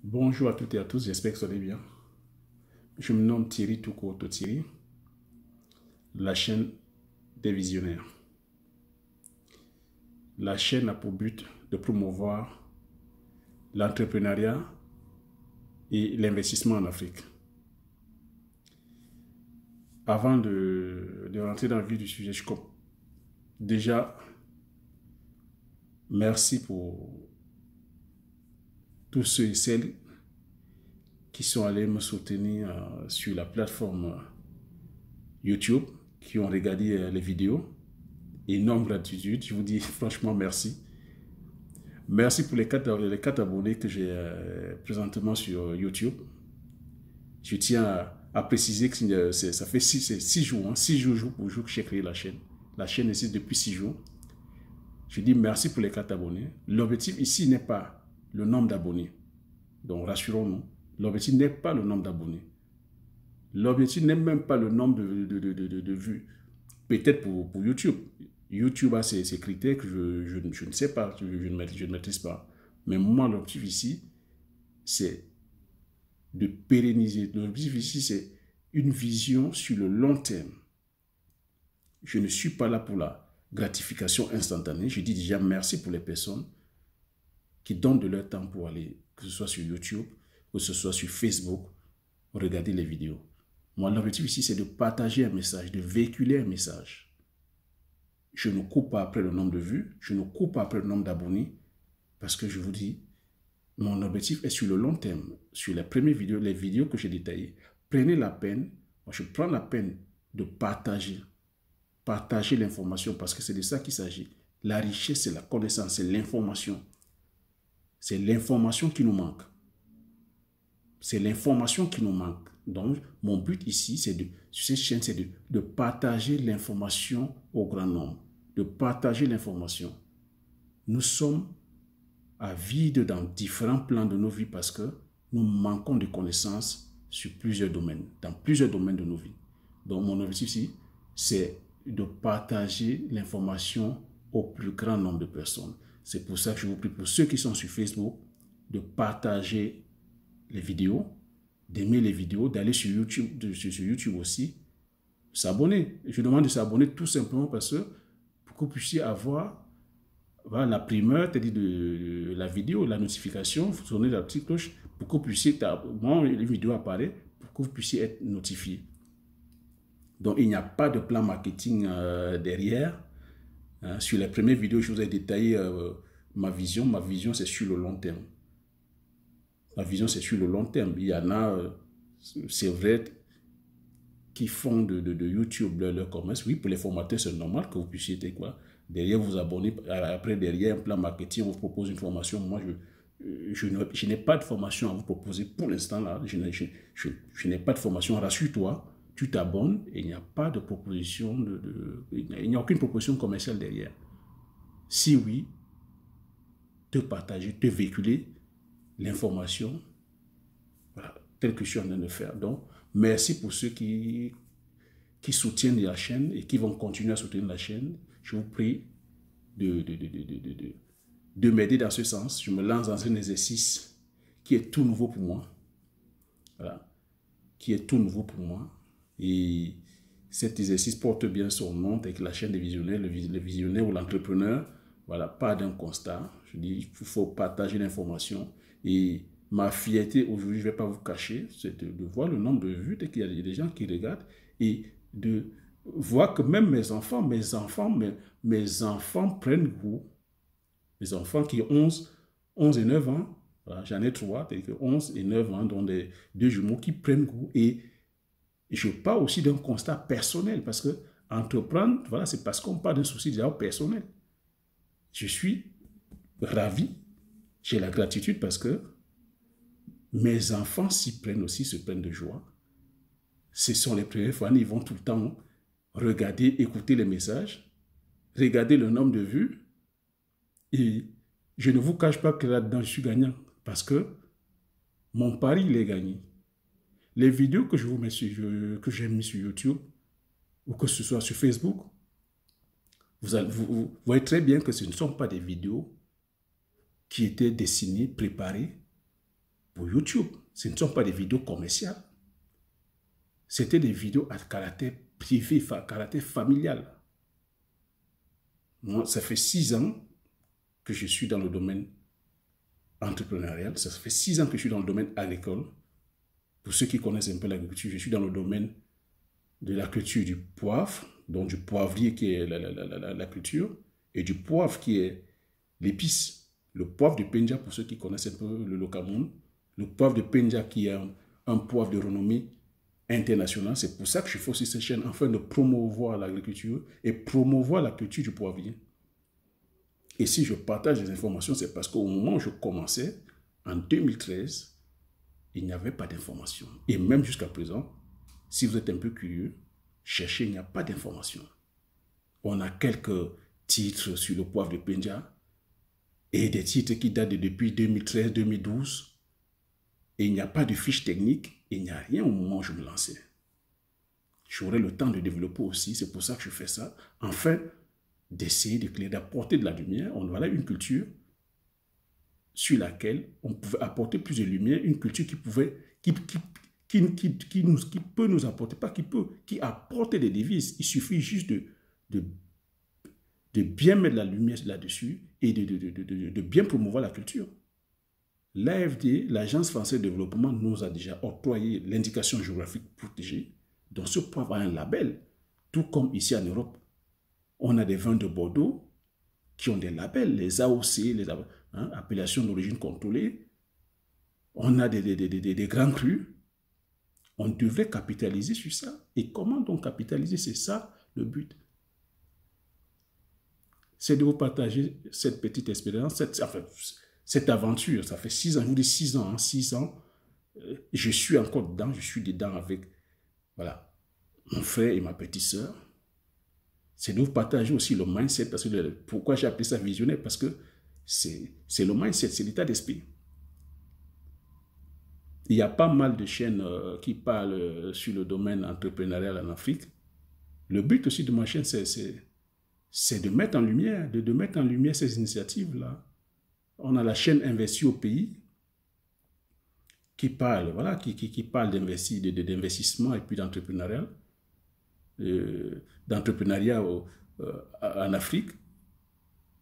Bonjour à toutes et à tous, j'espère que vous allez bien. Je me nomme Thierry Touko Thierry, la chaîne des visionnaires. La chaîne a pour but de promouvoir l'entrepreneuriat et l'investissement en Afrique. Avant de rentrer dans le vif du sujet, déjà, merci pour tous ceux et celles qui sont allés me soutenir sur la plateforme YouTube, qui ont regardé les vidéos. Énorme gratitude, je vous dis franchement merci. Merci pour les 4 abonnés que j'ai présentement sur YouTube. Je tiens à préciser que ça fait 6 jours, hein, 6 jours pour jour que j'ai créé la chaîne. La chaîne existe depuis 6 jours. Je dis merci pour les 4 abonnés. L'objectif ici n'est pas le nombre d'abonnés. Donc rassurons-nous, l'objectif n'est pas le nombre d'abonnés. L'objectif n'est même pas le nombre de vues. Peut-être pour YouTube. YouTube a ses critères que je ne sais pas, je ne maîtrise pas. Mais moi, l'objectif ici, c'est de pérenniser. L'objectif ici, c'est une vision sur le long terme. Je ne suis pas là pour la gratification instantanée. Je dis déjà merci pour les personnes qui donnent de leur temps pour aller, que ce soit sur YouTube, que ce soit sur Facebook, regarder les vidéos. Moi, l'objectif ici, c'est de partager un message, de véhiculer un message. Je ne cours pas après le nombre de vues, je ne cours pas après le nombre d'abonnés, parce que je vous dis, mon objectif est sur le long terme. Sur les premières vidéos, les vidéos que j'ai détaillées, prenez la peine, moi je prends la peine de partager l'information, parce que c'est de ça qu'il s'agit. La richesse, c'est la connaissance, c'est l'information. C'est l'information qui nous manque. C'est l'information qui nous manque. Donc, mon but ici, sur cette chaîne, c'est de partager l'information au grand nombre. De partager l'information. Nous sommes à vide dans différents plans de nos vies parce que nous manquons de connaissances sur plusieurs domaines, dans plusieurs domaines de nos vies. Donc, mon objectif ici, c'est de partager l'information au plus grand nombre de personnes. C'est pour ça que je vous prie, pour ceux qui sont sur Facebook, de partager les vidéos, d'aimer les vidéos, d'aller sur YouTube aussi, s'abonner. Je demande de s'abonner tout simplement parce que pour que vous puissiez avoir la primeur, c'est-à-dire de la vidéo, la notification, vous tournez la petite cloche pour que vous puissiez, moi, les vidéos apparaissent, pour que vous puissiez être notifié. Donc, il n'y a pas de plan marketing derrière. Hein, sur les premières vidéos, je vous ai détaillé ma vision. Ma vision, c'est sur le long terme. Ma vision, c'est sur le long terme. Il y en a, c'est vrai, qui font de YouTube leur commerce. Oui, pour les formateurs, c'est normal que vous puissiez être quoi. Derrière, vous abonnez. Après, derrière, un plan marketing, on vous propose une formation. Moi, je n'ai pas de formation à vous proposer pour l'instant. Là, je n'ai pas de formation. Rassure-toi, tu t'abonnes et il n'y a pas de proposition. Il n'y a aucune proposition commerciale derrière. Si oui, te partager, te véhiculer l'information, voilà, telle que je suis en train de faire. Donc, merci pour ceux qui soutiennent la chaîne et qui vont continuer à soutenir la chaîne. Je vous prie de m'aider dans ce sens. Je me lance dans un exercice qui est tout nouveau pour moi. Voilà. Qui est tout nouveau pour moi. Et cet exercice porte bien son nom avec la chaîne des visionnaires, le visionnaire ou l'entrepreneur. Voilà, pas d'un constat. Je dis, il faut partager l'information. Et ma fierté aujourd'hui, je ne vais pas vous cacher, c'est de voir le nombre de vues, dès qu'il y a des gens qui regardent, et de voir que même mes enfants prennent goût. Mes enfants qui ont 11 et 9 ans, voilà, j'en ai 3, 11 et 9 ans, dont deux jumeaux qui prennent goût. Et je parle aussi d'un constat personnel, parce que entreprendre, voilà, c'est parce qu'on parle d'un souci déjà personnel. Je suis ravi, j'ai la gratitude parce que mes enfants s'y prennent aussi, se prennent de joie. Ce sont les premières fois, ils vont tout le temps regarder, écouter les messages, regarder le nombre de vues. Et je ne vous cache pas que là-dedans, je suis gagnant parce que mon pari, il est gagné. Les vidéos que je vous mets que j'ai mis sur YouTube ou que ce soit sur Facebook, vous voyez très bien que ce ne sont pas des vidéos qui étaient dessinées, préparées pour YouTube. Ce ne sont pas des vidéos commerciales. C'était des vidéos à caractère privé, à caractère familial. Moi, ça fait 6 ans que je suis dans le domaine entrepreneurial. Ça fait 6 ans que je suis dans le domaine agricole. Pour ceux qui connaissent un peu l'agriculture, je suis dans le domaine de la culture du poivre, donc du poivrier qui est la culture, et du poivre qui est l'épice. Le poivre de Penja, pour ceux qui connaissent un peu le Cameroun, le poivre de Penja qui est un poivre de renommée internationale. C'est pour ça que je fais aussi cette chaîne, afin de promouvoir l'agriculture et promouvoir la culture du poivrier. Et si je partage des informations, c'est parce qu'au moment où je commençais, en 2013, il n'y avait pas d'informations. Et même jusqu'à présent, si vous êtes un peu curieux, cherchez, il n'y a pas d'informations. On a quelques titres sur le poivre de Penja et des titres qui datent de depuis 2013-2012. Et il n'y a pas de fiche technique, et il n'y a rien au moment où je me lançais. J'aurai le temps de développer aussi, c'est pour ça que je fais ça, afin d'essayer d'apporter de la lumière. Voilà une culture sur laquelle on pouvait apporter plus de lumière, une culture qui peut nous apporter, pas qui apporte des devises. Il suffit juste de bien mettre la lumière là-dessus et de bien promouvoir la culture. L'AFD, l'Agence française de développement, nous a déjà octroyé l'indication géographique protégée. Donc ce poivre a un label, tout comme ici en Europe. On a des vins de Bordeaux qui ont des labels, les AOC, les appellations d'origine contrôlée. On a des grands crus. On devrait capitaliser sur ça. Et comment donc capitaliser? C'est ça le but. C'est de vous partager cette petite expérience, cette aventure. Ça fait 6 ans, je vous dis 6 ans, 6 ans. Je suis encore dedans, je suis dedans avec mon frère et ma petite sœur. C'est de vous partager aussi le mindset. Parce que pourquoi j'ai appelé ça visionnaire? Parce que c'est le mindset, c'est l'état d'esprit. Il y a pas mal de chaînes qui parlent sur le domaine entrepreneurial en Afrique. Le but aussi de ma chaîne, c'est de mettre en lumière, mettre en lumière ces initiatives-là. On a la chaîne Investir au pays qui parle, qui parle d'investissement et puis d'entrepreneuriat. En Afrique.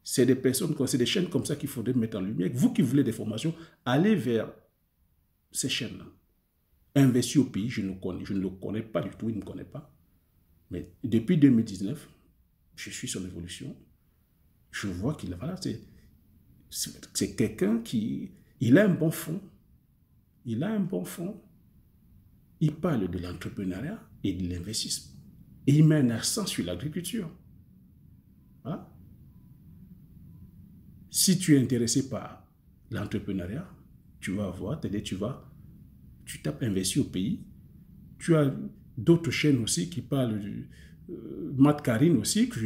C'est des personnes, c'est des chaînes comme ça qu'il faudrait mettre en lumière. Vous qui voulez des formations, allez vers ces chaînes-là. Investir au pays, je ne le connais pas du tout, il ne me connaît pas. Mais depuis 2019, je suis son évolution. Je vois qu'il c'est quelqu'un il a un bon fond. Il a un bon fond. Il parle de l'entrepreneuriat et de l'investissement. Et il met un accent sur l'agriculture. Voilà. Si tu es intéressé par l'entrepreneuriat, tu vas voir, tu tapes Investir au pays. Tu as d'autres chaînes aussi qui parlent du Matt Karine aussi, que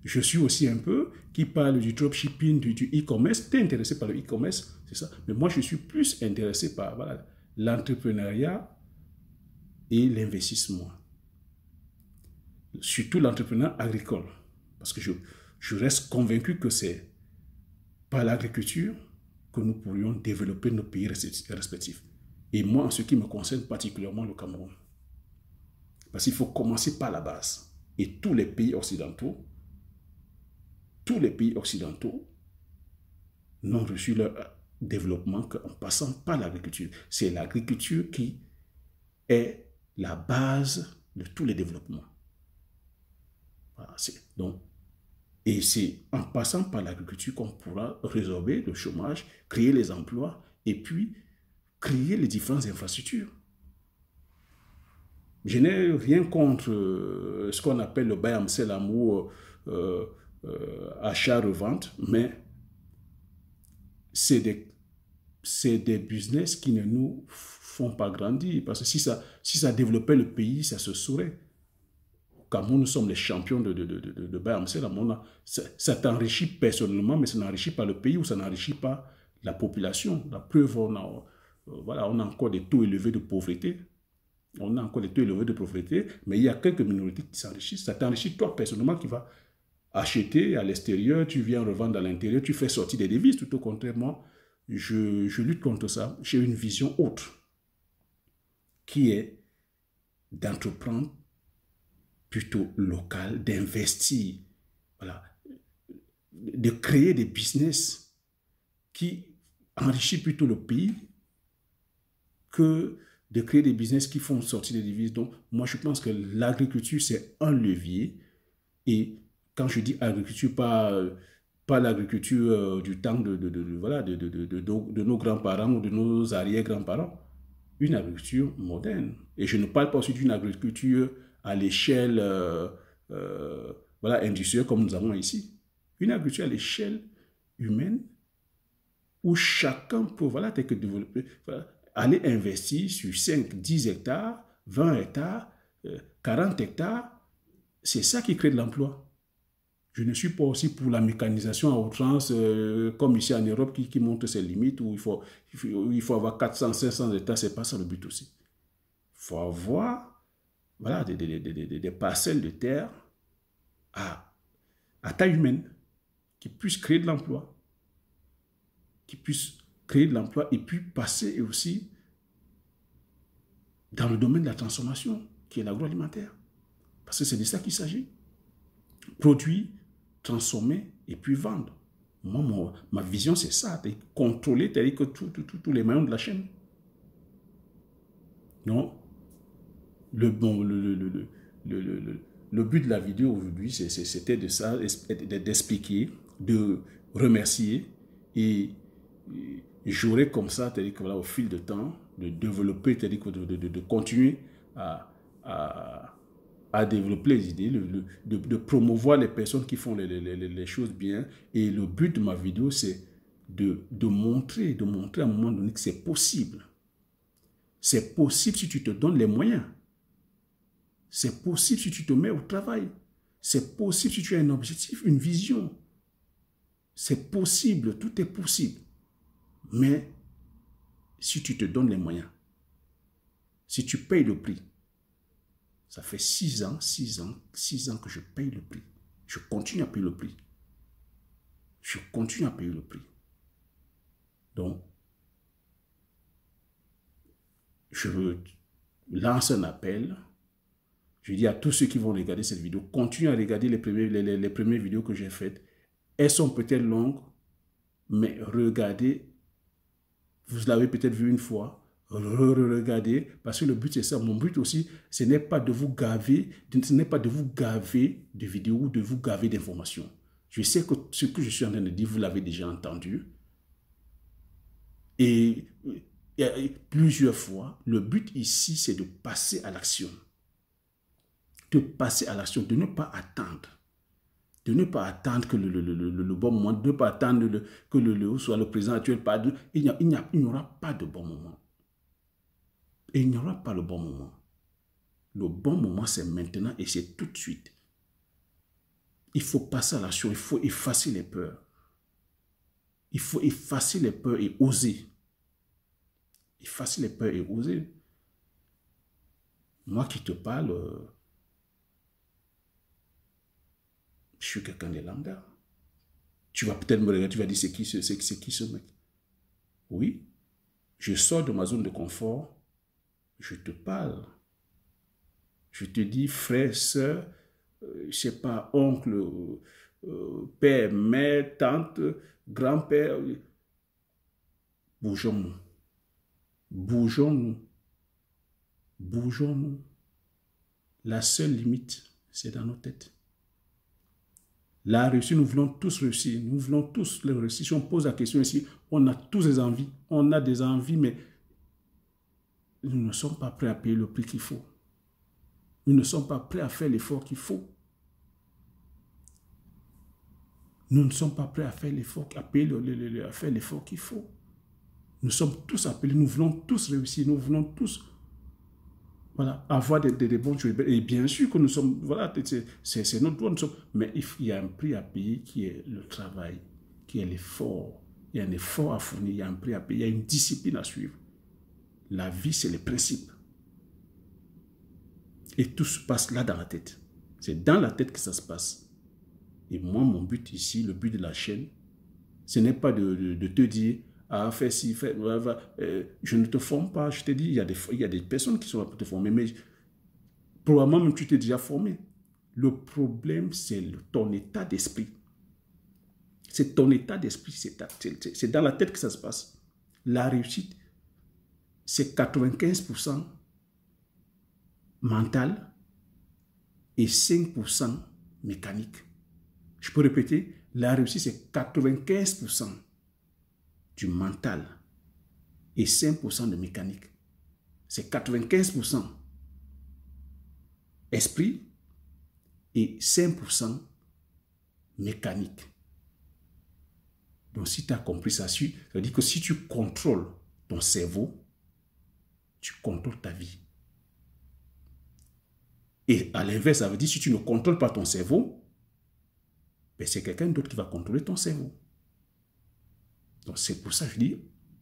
je suis aussi un peu, qui parle du dropshipping, du e-commerce. Tu es intéressé par le e-commerce, c'est ça. Mais moi, je suis plus intéressé par l'entrepreneuriat et l'investissement. Surtout l'entrepreneuriat agricole. Parce que je reste convaincu que c'est par l'agriculture que nous pourrions développer nos pays respectifs. Et moi, en ce qui me concerne particulièrement le Cameroun. Parce qu'il faut commencer par la base. Et tous les pays occidentaux n'ont reçu leur développement qu'en passant par l'agriculture. C'est l'agriculture qui est la base de tous les développements. Voilà, et c'est en passant par l'agriculture qu'on pourra résorber le chômage, créer les emplois et puis créer les différentes infrastructures. Je n'ai rien contre ce qu'on appelle le buy and sell, l'amour, achat-revente, mais c'est des business qui ne nous font pas grandir. Parce que si ça développait le pays, ça se saurait. Au Cameroun, nous sommes les champions de buy and sell. Ça t'enrichit personnellement, mais ça n'enrichit pas le pays ou ça n'enrichit pas la population. La preuve, on a encore des taux élevés de pauvreté. Mais il y a quelques minorités qui s'enrichissent. Ça t'enrichit toi personnellement qui va acheter à l'extérieur, tu viens revendre à l'intérieur, tu fais sortir des devises, tout au contrairement je lutte contre ça. J'ai une vision autre qui est d'entreprendre plutôt local, d'investir, voilà, de créer des business qui enrichissent plutôt le pays que de créer des business qui font sortir des devises. Donc, moi, je pense que l'agriculture, c'est un levier. Et quand je dis agriculture, pas l'agriculture du temps voilà, de nos grands-parents ou de nos arrière-grands-parents, une agriculture moderne. Et je ne parle pas aussi d'une agriculture à l'échelle voilà, industrielle comme nous avons ici. Une agriculture à l'échelle humaine où chacun peut voilà, développer, voilà, aller investir sur 5, 10 hectares, 20 hectares, 40 hectares. C'est ça qui crée de l'emploi. Je ne suis pas aussi pour la mécanisation à outrance, comme ici en Europe, qui montre ses limites, où il faut avoir 400, 500 hectares. Ce n'est pas ça le but aussi. Il faut avoir voilà, des parcelles de terre à taille humaine qui puissent créer de l'emploi. Qui puissent créer de l'emploi et puis passer aussi dans le domaine de la transformation, qui est l'agroalimentaire. Parce que c'est de ça qu'il s'agit. Produire, transformer et puis vendre. Moi, ma vision, c'est ça. Contrôler, c'est-à-dire que tous les maillons de la chaîne. Donc, le but de la vidéo aujourd'hui, c'était de ça, d'expliquer, de remercier et j'aurais comme ça, c'est-à-dire que voilà, au fil de temps, de développer, c'est-à-dire que de continuer à développer les idées, de promouvoir les personnes qui font les choses bien. Et le but de ma vidéo, c'est de montrer à un moment donné que c'est possible. C'est possible si tu te donnes les moyens. C'est possible si tu te mets au travail. C'est possible si tu as un objectif, une vision. C'est possible, tout est possible. Mais si tu te donnes les moyens, si tu payes le prix, ça fait 6 ans que je paye le prix. Je continue à payer le prix. Je continue à payer le prix. Donc, je lance un appel. Je dis à tous ceux qui vont regarder cette vidéo, continuez à regarder les premières vidéos que j'ai faites. Elles sont peut-être longues, mais regardez. Vous l'avez peut-être vu une fois. Regardez, parce que le but c'est ça. Mon but aussi, ce n'est pas de vous gaver, de vidéos ou de vous gaver d'informations. Je sais que ce que je suis en train de dire, vous l'avez déjà entendu. Et plusieurs fois, le but ici, c'est de passer à l'action. De passer à l'action, de ne pas attendre. De ne pas attendre que le bon moment, de ne pas attendre que soit le président actuel. Il n'y aura pas de bon moment. Et il n'y aura pas le bon moment. Le bon moment, c'est maintenant et c'est tout de suite. Il faut passer à l'action, il faut effacer les peurs. Il faut effacer les peurs et oser. Effacer les peurs et oser. Moi qui te parle, je suis quelqu'un de lambda. Tu vas peut-être me regarder, tu vas dire c'est qui ce mec? Oui, je sors de ma zone de confort, je te parle. Je te dis frère, soeur, je ne sais pas, oncle, père, mère, tante, grand-père. Bougeons-nous. Bougeons-nous. Bougeons-nous. La seule limite, c'est dans nos têtes. La réussite, nous voulons tous réussir. Nous voulons tous le réussir. Si on pose la question ici, on a tous des envies. On a des envies, mais nous ne sommes pas prêts à payer le prix qu'il faut. Nous ne sommes pas prêts à faire l'effort qu'il faut. Nous ne sommes pas prêts à faire l'effort, à faire l'effort qu'il faut. Nous sommes tous appelés, nous voulons tous réussir, nous voulons tous voilà, avoir des bons choses. Et bien sûr que nous sommes, voilà, c'est notre droit, mais il y a un prix à payer qui est le travail, qui est l'effort. Il y a un effort à fournir, il y a un prix à payer, il y a une discipline à suivre. La vie, c'est les principes. Et tout se passe là dans la tête. C'est dans la tête que ça se passe. Et moi, mon but ici, le but de la chaîne, ce n'est pas de te dire, à faire ci, faire, je ne te forme pas. Je te dis, il y a des personnes qui sont là pour te former, mais probablement même tu t'es déjà formé. Le problème, c'est ton état d'esprit. C'est ton état d'esprit, c'est dans la tête que ça se passe. La réussite, c'est 95% mental et 5% mécanique. Je peux répéter, la réussite, c'est 95% du mental et 5% de mécanique. C'est 95% esprit et 5% mécanique. Donc, si tu as compris ça, ça veut dire que si tu contrôles ton cerveau, tu contrôles ta vie. Et à l'inverse, ça veut dire si tu ne contrôles pas ton cerveau, ben c'est quelqu'un d'autre qui va contrôler ton cerveau. Donc, c'est pour ça que je dis,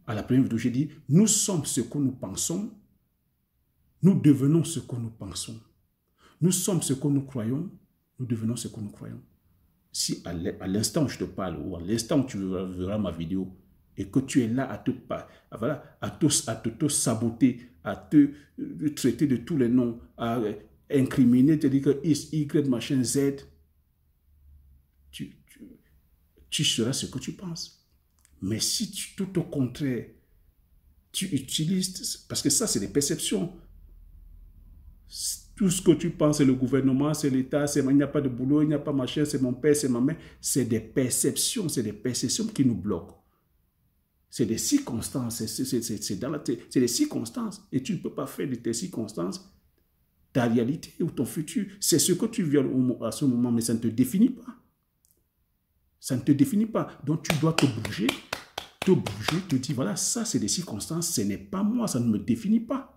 à la première vidéo, j'ai dit, nous sommes ce que nous pensons, nous devenons ce que nous pensons. Nous sommes ce que nous croyons, nous devenons ce que nous croyons. Si à l'instant où je te parle, ou à l'instant où tu verras ma vidéo, et que tu es là à te saboter, à te traiter de tous les noms, à incriminer, te dire que X, Y, machin, Z, tu seras ce que tu penses. Mais si tout au contraire, tu utilises, parce que ça c'est des perceptions, tout ce que tu penses, c'est le gouvernement, c'est l'État, il n'y a pas de boulot, il n'y a pas machin, c'est mon père, c'est ma mère. C'est des perceptions qui nous bloquent. C'est des circonstances, c'est dans la tête, c'est des circonstances. Et tu ne peux pas faire de tes circonstances ta réalité ou ton futur. C'est ce que tu vis à ce moment, mais ça ne te définit pas. Ça ne te définit pas. Donc tu dois te bouger, te dire, voilà, ça c'est des circonstances, ce n'est pas moi, ça ne me définit pas.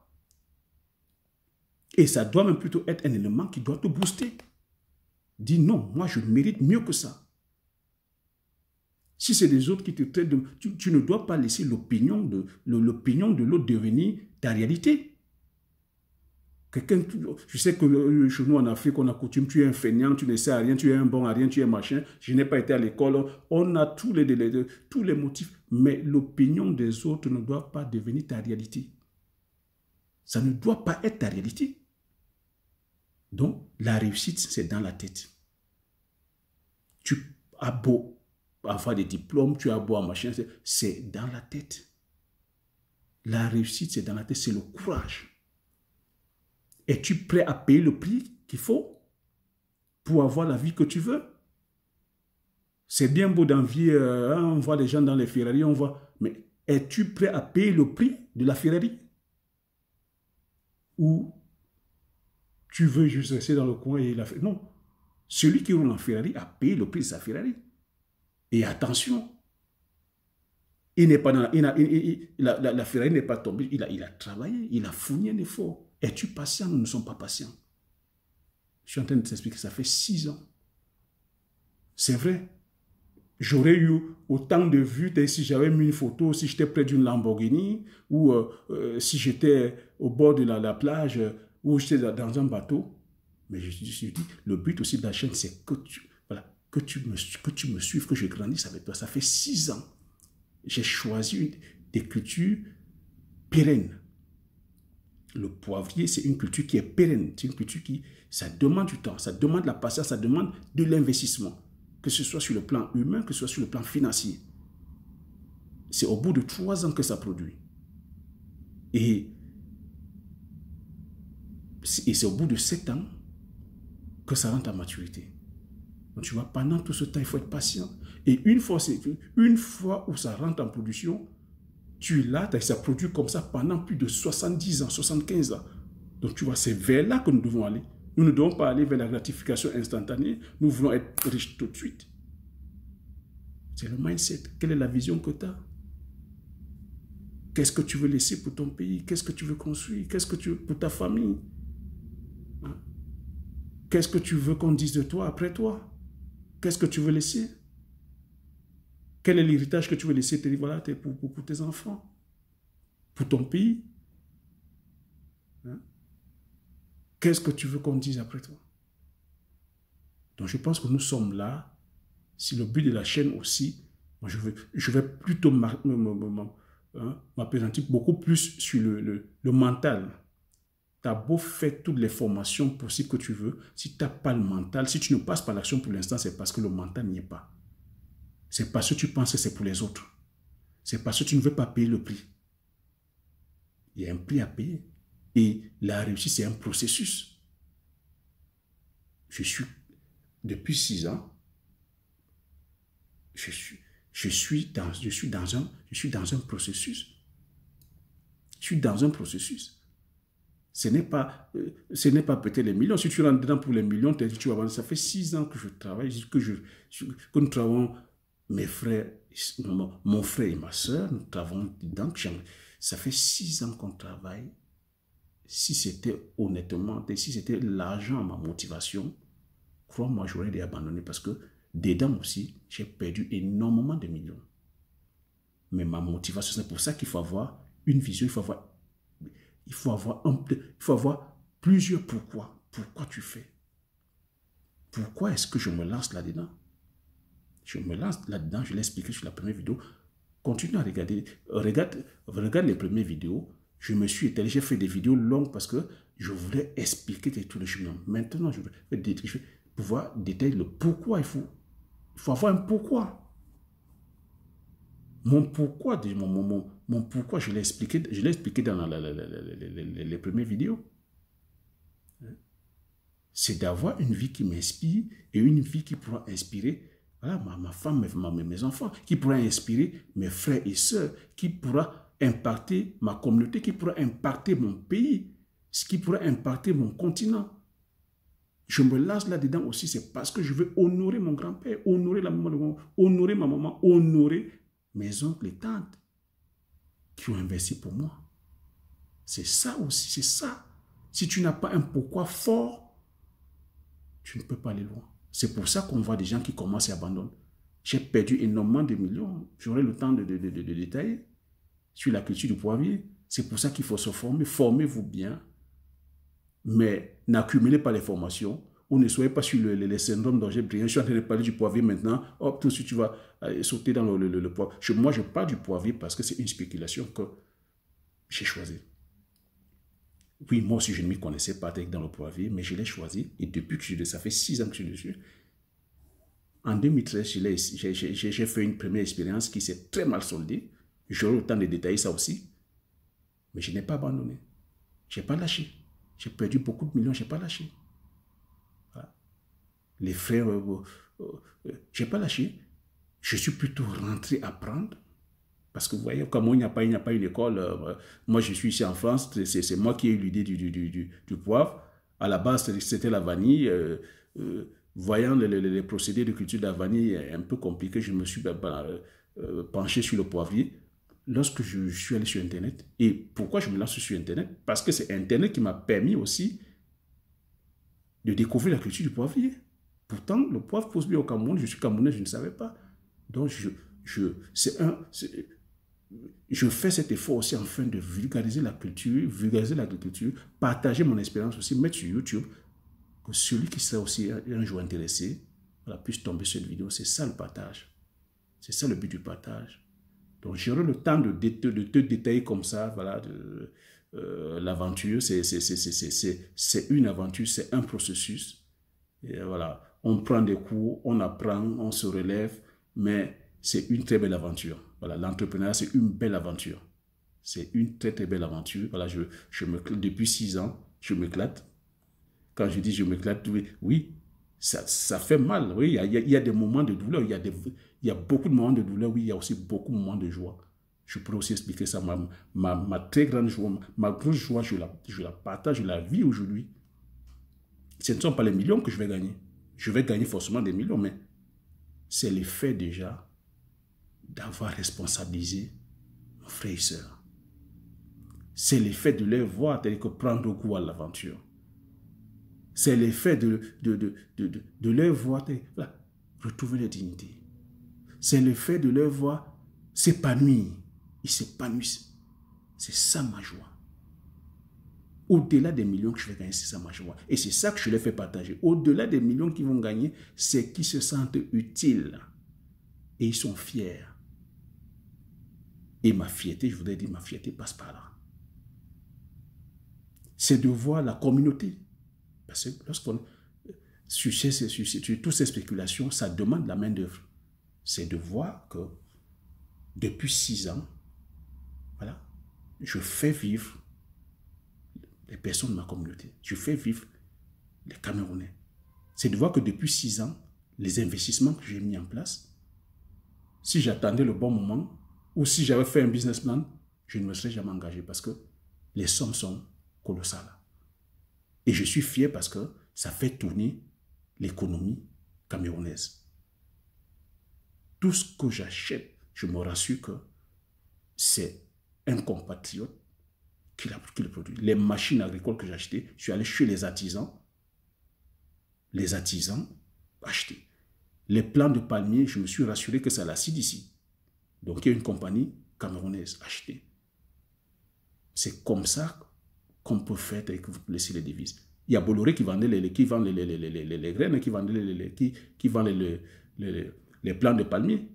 Et ça doit même plutôt être un élément qui doit te booster. Dis non, moi je mérite mieux que ça. Si c'est des autres qui te traitent de... Tu ne dois pas laisser l'opinion de l'autre devenir ta réalité. Quelqu'un, je sais que chez nous en Afrique, on a coutume, tu es un feignant, tu ne sais à rien, tu es un bon à rien, tu es machin, je n'ai pas été à l'école, on a tous les motifs, mais l'opinion des autres ne doit pas devenir ta réalité. Ça ne doit pas être ta réalité. Donc, la réussite, c'est dans la tête. Tu as beau avoir des diplômes, tu as beau avoir machin, c'est dans la tête. La réussite, c'est dans la tête, c'est le courage. Es-tu prêt à payer le prix qu'il faut pour avoir la vie que tu veux? C'est bien beau d'envier, on voit les gens dans les Ferrari, on voit, mais es-tu prêt à payer le prix de la Ferrari? Ou tu veux juste rester dans le coin et la faire? Non. Celui qui roule en Ferrari a payé le prix de sa Ferrari. Et attention, il n'est pas dans la Ferrari n'est pas tombée, il a travaillé, il a fourni un effort. Es-tu patient? Nous ne sommes pas patients. Je suis en train de t'expliquer, ça fait 6 ans. C'est vrai. J'aurais eu autant de vues si j'avais mis une photo, si j'étais près d'une Lamborghini, ou si j'étais au bord de la plage, ou j'étais dans un bateau. Mais je me suis dit, le but aussi de la chaîne, c'est que tu me suives, que je grandisse avec toi. Ça fait 6 ans. J'ai choisi des cultures pérennes. Le poivrier, c'est une culture qui est pérenne. C'est une culture ça demande du temps, ça demande la patience, ça demande de l'investissement. Que ce soit sur le plan humain, que ce soit sur le plan financier. C'est au bout de 3 ans que ça produit. Et c'est au bout de 7 ans que ça rentre à maturité. Donc tu vois, pendant tout ce temps, il faut être patient. Et une fois où ça rentre en production, tu es là, ça produit comme ça pendant plus de 70 ans, 75 ans. Donc tu vois, c'est vers là que nous devons aller. Nous ne devons pas aller vers la gratification instantanée. Nous voulons être riches tout de suite. C'est le mindset. Quelle est la vision que tu as? Qu'est-ce que tu veux laisser pour ton pays? Qu'est-ce que tu veux construire? Qu'est-ce que tu veux pour ta famille? Qu'est-ce que tu veux qu'on dise de toi après toi? Qu'est-ce que tu veux laisser? Quel est l'héritage que tu veux laisser voilà, pour tes enfants? Pour ton pays? Qu'est-ce que tu veux qu'on dise après toi? Donc je pense que nous sommes là. Si le but de la chaîne aussi, Moi, je vais plutôt m'appesantir beaucoup plus sur le mental. Tu as beau faire toutes les formations possibles que tu veux, si tu n'as pas le mental, si tu ne passes pas l'action pour l'instant, c'est parce que le mental n'y est pas. C'est parce que tu penses que c'est pour les autres. C'est parce que tu ne veux pas payer le prix. Il y a un prix à payer. Et la réussite, c'est un processus. Depuis 6 ans, je suis dans un processus. Je suis dans un processus. Ce n'est pas peut-être les millions. Si tu rentres dedans pour les millions, tu vas voir, ça fait 6 ans que je travaille, que nous travaillons, mes frères, mon frère et ma soeur, nous travaillons dedans. Ça fait 6 ans qu'on travaille. Si c'était honnêtement, si c'était l'argent, ma motivation, crois-moi, j'aurais dû abandonner parce que dedans aussi, j'ai perdu énormément de millions. Mais ma motivation, c'est pour ça qu'il faut avoir une vision, il faut avoir plusieurs pourquoi. Pourquoi tu fais? Pourquoi est-ce que je me lance là-dedans? Je me lance là-dedans, je l'ai expliqué sur la première vidéo. Continue à regarder, regarde les premières vidéos. Je me suis étalé, j'ai fait des vidéos longues parce que je voulais expliquer tout le chemin. Maintenant, je vais pouvoir détailler le pourquoi. Il faut avoir un pourquoi. Mon pourquoi, mon pourquoi, je l'ai expliqué dans les premières vidéos. C'est d'avoir une vie qui m'inspire et une vie qui pourra inspirer voilà, ma femme, mes enfants, qui pourra inspirer mes frères et sœurs, qui pourra impacter ma communauté, qui pourra impacter mon pays, ce qui pourra impacter mon continent. Je me lance là-dedans aussi, c'est parce que je veux honorer mon grand-père, honorer la maman de mon, honorer ma maman, honorer mes oncles et tantes qui ont investi pour moi. C'est ça aussi, c'est ça. Si tu n'as pas un pourquoi fort, tu ne peux pas aller loin. C'est pour ça qu'on voit des gens qui commencent et abandonnent. J'ai perdu énormément de millions. J'aurai le temps de détailler sur la culture du poivrier. C'est pour ça qu'il faut se former. Formez-vous bien. Mais n'accumulez pas les formations. Ou ne soyez pas sur les syndromes dont j'ai brillé. Je suis en train de parler du poivrier maintenant. Hop, tout de suite, tu vas sauter dans le poivre. Moi, je parle du poivrier parce que c'est une spéculation que j'ai choisie. Oui, moi aussi, je ne m'y connaissais pas dans le poivrier, mais je l'ai choisi. Et depuis que ça fait 6 ans que je le suis. En 2013, j'ai fait une première expérience qui s'est très mal soldée. J'aurai le temps de détailler ça aussi. Mais je n'ai pas abandonné. Je n'ai pas lâché. J'ai perdu beaucoup de millions, je n'ai pas lâché. Voilà. Les frères, je n'ai pas lâché. Je suis plutôt rentré apprendre. Parce que vous voyez, comme il n'y a pas une école, moi je suis ici en France, c'est moi qui ai eu l'idée du poivre. À la base, c'était la vanille. Voyant les procédés de culture de la vanille un peu compliqués, je me suis penché sur le poivrier. Lorsque je suis allé sur Internet, et pourquoi je me lance sur Internet? Parce que c'est Internet qui m'a permis aussi de découvrir la culture du poivrier. Pourtant, le poivre pousse bien au Cameroun, je suis camerounais, je ne savais pas. Donc, je fais cet effort aussi afin de vulgariser la culture, vulgariser l'agriculture, partager mon expérience aussi, mettre sur YouTube, que celui qui serait aussi un jour intéressé voilà, puisse tomber sur cette vidéo. C'est ça le partage. C'est ça le but du partage. Donc j'aurai le temps de te détailler comme ça, voilà, l'aventure. C'est une aventure, c'est un processus. Et voilà, on prend des cours, on apprend, on se relève, mais c'est une très belle aventure. Voilà, l'entrepreneuriat, c'est une belle aventure. C'est une très, très belle aventure. Voilà, depuis 6 ans, je m'éclate. Quand je dis je m'éclate, oui, ça fait mal. Oui, il y a des moments de douleur. Il y a beaucoup de moments de douleur. Oui, il y a aussi beaucoup de moments de joie. Je pourrais aussi expliquer ça. Ma très grande joie, ma grosse joie, je la partage, je la vis aujourd'hui. Ce ne sont pas les millions que je vais gagner. Je vais gagner forcément des millions, mais c'est l'effet déjà d'avoir responsabilisé mon frère et soeur. C'est l'effet de les voir tel que prendre goût à l'aventure. C'est l'effet de les voir voilà, retrouver la dignité. C'est l'effet de les voir s'épanouir. Ils s'épanouissent. C'est ça ma joie. Au-delà des millions que je vais gagner, c'est ça ma joie. Et c'est ça que je les fais partager. Au-delà des millions qu'ils vont gagner, c'est qu'ils se sentent utiles. Et ils sont fiers Et ma fierté, je voudrais dire, ma fierté passe par là. C'est de voir la communauté. Parce que lorsqu'on... Sur toutes ces spéculations, ça demande la main-d'œuvre. C'est de voir que depuis 6 ans, voilà, je fais vivre les personnes de ma communauté. Je fais vivre les Camerounais. C'est de voir que depuis 6 ans, les investissements que j'ai mis en place, si j'attendais le bon moment, ou si j'avais fait un business plan, je ne me serais jamais engagé parce que les sommes sont colossales. Et je suis fier parce que ça fait tourner l'économie camerounaise. Tout ce que j'achète, je me rassure que c'est un compatriote qui le produit. Les machines agricoles que j'ai achetées, je suis allé chez les artisans achetés. Les plants de palmiers, je me suis rassuré que c'est la CDC. Donc il y a une compagnie camerounaise achetée. C'est comme ça qu'on peut faire et que vous laissez les devises. Il y a Bolloré qui vendait les graines, qui vend les plants de palmiers.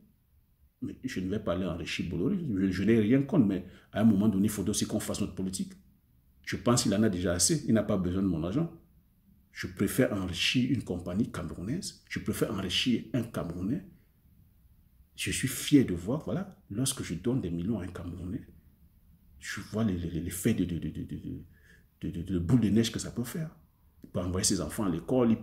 Mais je ne vais pas aller enrichir Bolloré. Je n'ai rien contre, mais à un moment donné, il faut aussi qu'on fasse notre politique. Je pense qu'il en a déjà assez. Il n'a pas besoin de mon argent. Je préfère enrichir une compagnie camerounaise. Je préfère enrichir un Camerounais. Je suis fier de voir, voilà, lorsque je donne des millions à un Camerounais, je vois l'effet de boule de neige que ça peut faire. Il peut envoyer ses enfants à l'école, il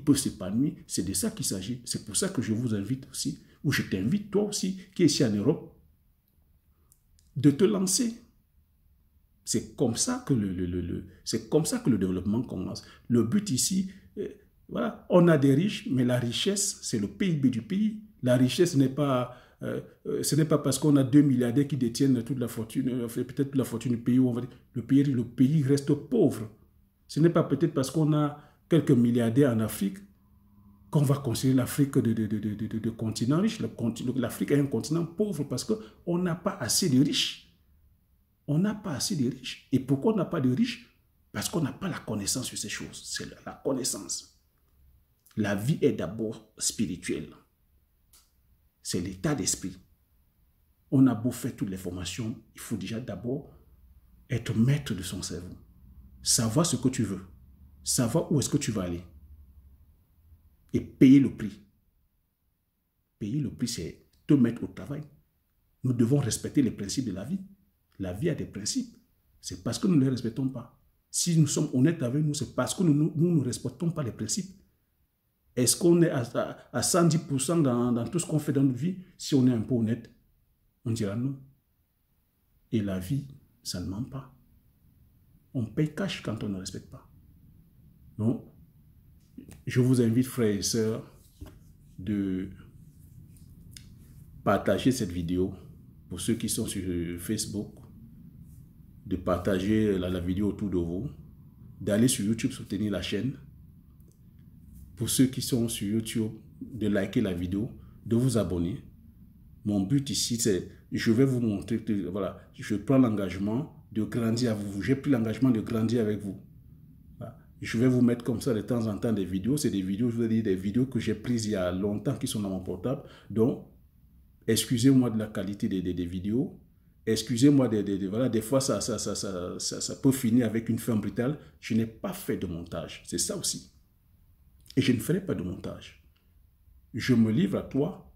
peut s'épanouir. C'est de ça qu'il s'agit. C'est pour ça que je vous invite aussi, ou je t'invite toi aussi, qui es ici en Europe, de te lancer. C'est comme ça que le développement commence. Le but ici, voilà, on a des riches, mais la richesse, c'est le PIB du pays. La richesse n'est pas... ce n'est pas parce qu'on a 2 milliardaires qui détiennent toute la fortune, peut-être toute la fortune du pays, où on va dire, le pays reste pauvre. Ce n'est pas peut-être parce qu'on a quelques milliardaires en Afrique qu'on va considérer l'Afrique de continent riche. L'Afrique est un continent pauvre parce qu'on n'a pas assez de riches. On n'a pas assez de riches. Et pourquoi on n'a pas de riches? Parce qu'on n'a pas la connaissance sur ces choses. C'est la connaissance. La vie est d'abord spirituelle. C'est l'état d'esprit. On a beau faire toutes les formations, il faut déjà d'abord être maître de son cerveau. Savoir ce que tu veux. Savoir où est-ce que tu vas aller. Et payer le prix. Payer le prix, c'est te mettre au travail. Nous devons respecter les principes de la vie. La vie a des principes. C'est parce que nous ne les respectons pas. Si nous sommes honnêtes avec nous, c'est parce que nous ne respectons pas les principes. Est-ce qu'on est à 110% dans tout ce qu'on fait dans notre vie? Si on est un peu honnête, on dira non. Et la vie, ça ne ment pas. On paye cash quand on ne respecte pas. Donc, je vous invite, frères et sœurs, de partager cette vidéo. Pour ceux qui sont sur Facebook, de partager la vidéo autour de vous, d'aller sur YouTube soutenir la chaîne. Pour ceux qui sont sur YouTube, de liker la vidéo, de vous abonner. Mon but ici, c'est, je vais vous montrer, voilà, je prends l'engagement de grandir avec vous. J'ai pris l'engagement de grandir avec vous. Voilà. Je vais vous mettre comme ça de temps en temps des vidéos. C'est des vidéos, je veux dire, des vidéos que j'ai prises il y a longtemps qui sont dans mon portable. Donc, excusez-moi de la qualité des vidéos. Excusez-moi, voilà, des fois, ça peut finir avec une fin brutale. Je n'ai pas fait de montage. C'est ça aussi. Et je ne ferai pas de montage. Je me livre à toi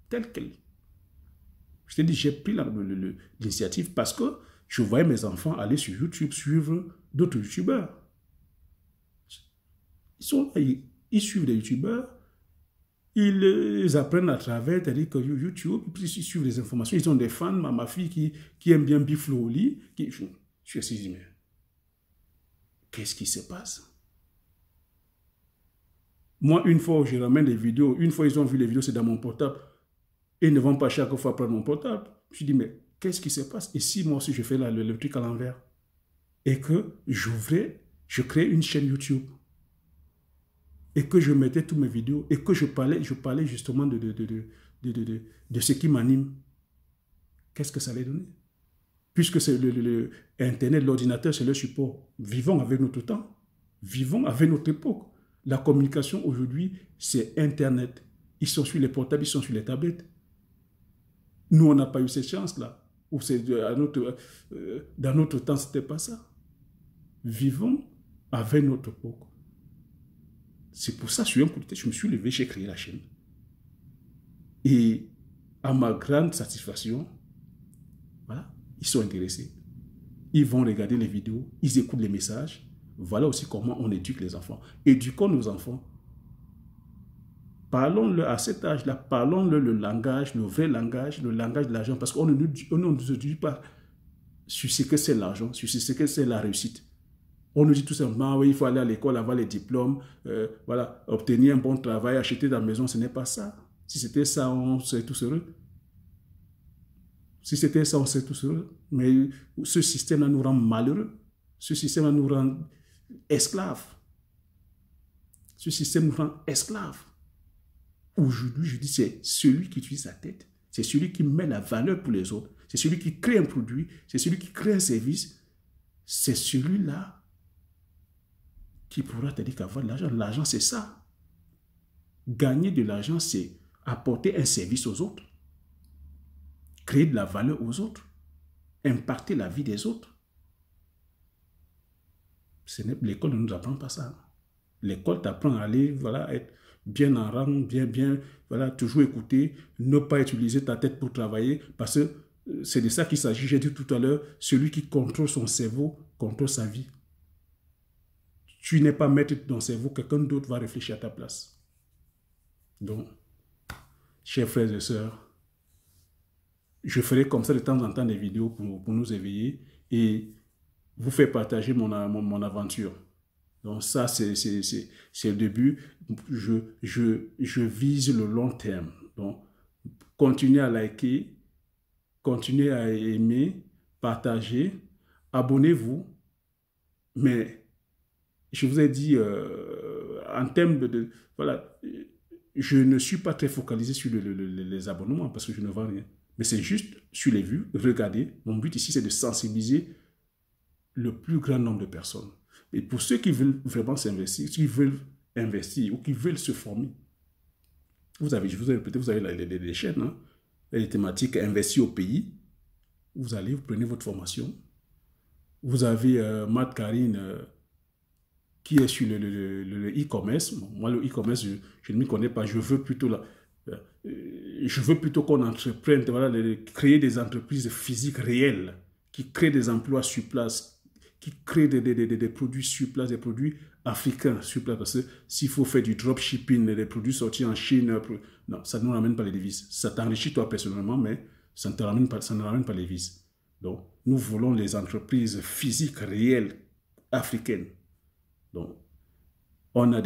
tel quel. Je t'ai dit, j'ai pris l'initiative parce que je voyais mes enfants aller sur YouTube suivre d'autres YouTubeurs. Ils sont là, ils suivent des YouTubeurs. Ils apprennent à travers, c'est-à-dire que YouTube, ils suivent les informations. Ils ont des fans, ma fille qui aime bien Biflo au lit. Je suis assis, mais qu'est-ce qui se passe? Moi, une fois, je ramène des vidéos. Une fois, ils ont vu les vidéos, c'est dans mon portable. Ils ne vont pas chaque fois prendre mon portable. Je dis, mais qu'est-ce qui se passe? Et si moi aussi, je fais le truc à l'envers? Et que je crée une chaîne YouTube. Et que je mettais toutes mes vidéos. Et que je parlais justement de ce qui m'anime. Qu'est-ce que ça allait donner? Puisque c'est Internet, l'ordinateur, c'est le support. Vivons avec notre temps. Vivons avec notre époque. La communication aujourd'hui, c'est Internet. Ils sont sur les portables, ils sont sur les tablettes. Nous, on n'a pas eu cette chance-là. Dans notre temps, ce n'était pas ça. Vivons avec notre époque. C'est pour ça, sur un coup de tête, je me suis levé, j'ai créé la chaîne. Et à ma grande satisfaction, voilà, ils sont intéressés. Ils vont regarder les vidéos, ils écoutent les messages. Voilà aussi comment on éduque les enfants. Éduquons nos enfants. Parlons-leur à cet âge-là, parlons-leur le langage, le vrai langage, le langage de l'argent, parce qu'on ne nous édue pas sur ce que c'est l'argent, sur ce que c'est la réussite. On nous dit tout simplement, oui, il faut aller à l'école, avoir les diplômes, voilà, obtenir un bon travail, acheter la maison, ce n'est pas ça. Si c'était ça, on serait tous heureux. Si c'était ça, on serait tous heureux. Mais ce système-là nous rend malheureux. Ce système-là nous rend esclaves. Ce système nous rend esclaves. Aujourd'hui, je dis, c'est celui qui utilise sa tête. C'est celui qui met la valeur pour les autres. C'est celui qui crée un produit. C'est celui qui crée un service. C'est celui-là qui pourra te dire qu'avoir de l'argent. L'argent, c'est ça. Gagner de l'argent, c'est apporter un service aux autres. Créer de la valeur aux autres. Impacter la vie des autres. L'école ne nous apprend pas ça. L'école t'apprend à aller, voilà, être bien en rang, bien, voilà, toujours écouter, ne pas utiliser ta tête pour travailler, parce que c'est de ça qu'il s'agit. J'ai dit tout à l'heure, celui qui contrôle son cerveau, contrôle sa vie. Tu n'es pas maître de ton cerveau, quelqu'un d'autre va réfléchir à ta place. Donc, chers frères et sœurs, je ferai comme ça de temps en temps des vidéos pour nous éveiller et vous faire partager mon aventure. Donc ça, c'est le début. Je vise le long terme. Donc, continuez à liker, continuez à aimer, partager, abonnez-vous. Mais je vous ai dit, en termes voilà, je ne suis pas très focalisé sur les abonnements parce que je ne vends rien. Mais c'est juste sur les vues, regardez. Mon but ici, c'est de sensibiliser le plus grand nombre de personnes. Et pour ceux qui veulent vraiment s'investir, qui veulent investir ou qui veulent se former, je vous ai répété, vous avez les chaînes, hein, les thématiques investir au pays. Vous allez, vous prenez votre formation. Vous avez Matt Karine qui est sur le e-commerce. Moi, le e-commerce, je ne m'y connais pas. Je veux plutôt qu'on entreprenne, voilà, créer des entreprises physiques réelles qui créent des emplois sur place, qui créent des produits sur place, des produits africains sur place. Parce que s'il faut faire du dropshipping, des produits sortis en Chine, non, ça ne nous ramène pas les devises. Ça t'enrichit toi personnellement, mais ça ne ramène pas les devises. Donc, nous voulons les entreprises physiques réelles africaines. Donc, on a